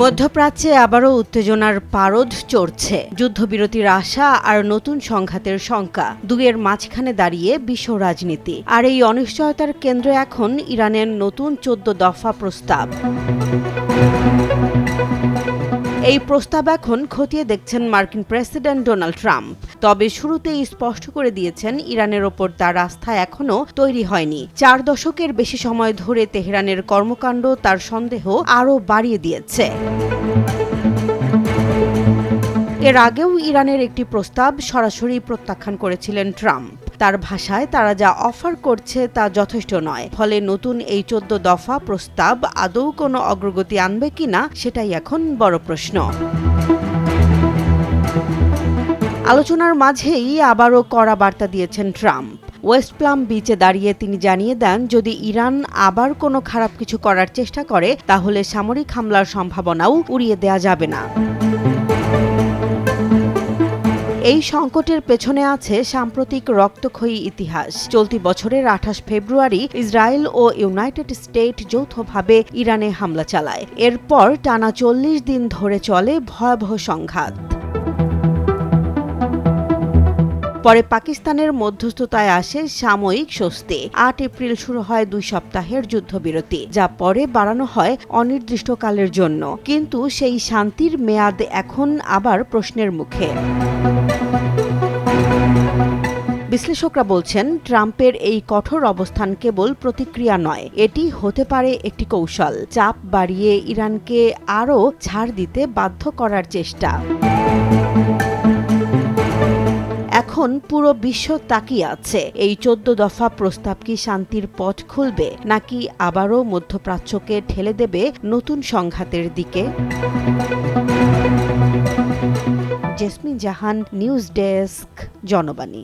মধ্যপ্রাচ্যে আবারও উত্তেজনার পারদ চড়ছে। যুদ্ধবিরতির আশা আর নতুন সংঘাতের শঙ্কা, দুয়ের মাঝখানে দাঁড়িয়ে বিশ্ব রাজনীতি। আর এই অনিশ্চয়তার কেন্দ্রে এখন ইরানের নতুন 14 দফা প্রস্তাব। এই প্রস্তাব এখন খতিয়ে দেখছেন মার্কিন প্রেসিডেন্ট ডোনাল্ড ট্রাম্প। তবে শুরুতেই স্পষ্ট করে দিয়েছেন, ইরানের ওপর তার আস্থা এখনও তৈরি হয়নি। 4 দশকের বেশি সময় ধরে তেহরানের কর্মকাণ্ড তার সন্দেহ আরও বাড়িয়ে দিয়েছে। এর আগেও ইরানের একটি প্রস্তাব সরাসরি প্রত্যাখ্যান করেছিলেন ট্রাম্প। তার ভাষায়, তারা যা অফার করছে তা যথেষ্ট নয়। ফলে নতুন এই 14 দফা প্রস্তাব আদৌ কোনো অগ্রগতি আনবে কিনা সেটাই এখন বড় প্রশ্ন। আলোচনার মাঝেই আবারও কড়া বার্তা দিয়েছেন ট্রাম্প। ওয়েস্ট প্লাম বিচে দাঁড়িয়ে তিনি জানিয়ে দেন, যদি ইরান আবার কোনো খারাপ কিছু করার চেষ্টা করে তাহলে সামরিক হামলার সম্ভাবনাও উড়িয়ে দেয়া যাবে না। এই সংকটের পেছনে আছে সাম্প্রতিক রক্তক্ষয়ী ইতিহাস। চলতি বছরের 28 ফেব্রুয়ারি ইসরায়েল ও ইউনাইটেড স্টেট যৌথভাবে ইরানে হামলা চালায়। এরপর টানা 40 দিন ধরে চলে ভয়াবহ সংঘাত। পরে পাকিস্তানের মধ্যস্থতায় আসে সাময়িক স্বস্তি। 8 এপ্রিল শুরু হয় 2 সপ্তাহের যুদ্ধবিরতি, যা পরে বাড়ানো হয় অনির্দিষ্টকালের জন্য। কিন্তু সেই শান্তির মেয়াদ এখন আবার প্রশ্নের মুখে। বিশ্লেষকরা বলছেন, ট্রাম্পের এই কঠোর অবস্থান কেবল প্রতিক্রিয়া নয়, এটি হতে পারে একটি কৌশল। চাপ বাড়িয়ে ইরানকে আরও ছাড় দিতে বাধ্য করার চেষ্টা। এখন পুরো বিশ্ব তাকিয়ে আছে, এই 14 দফা প্রস্তাব কি শান্তির পথ খুলবে, নাকি আবারও মধ্যপ্রাচ্যকে ঠেলে দেবে নতুন সংঘাতের দিকে? জেসমিন জাহান, নিউজ ডেস্ক, জনবাণী।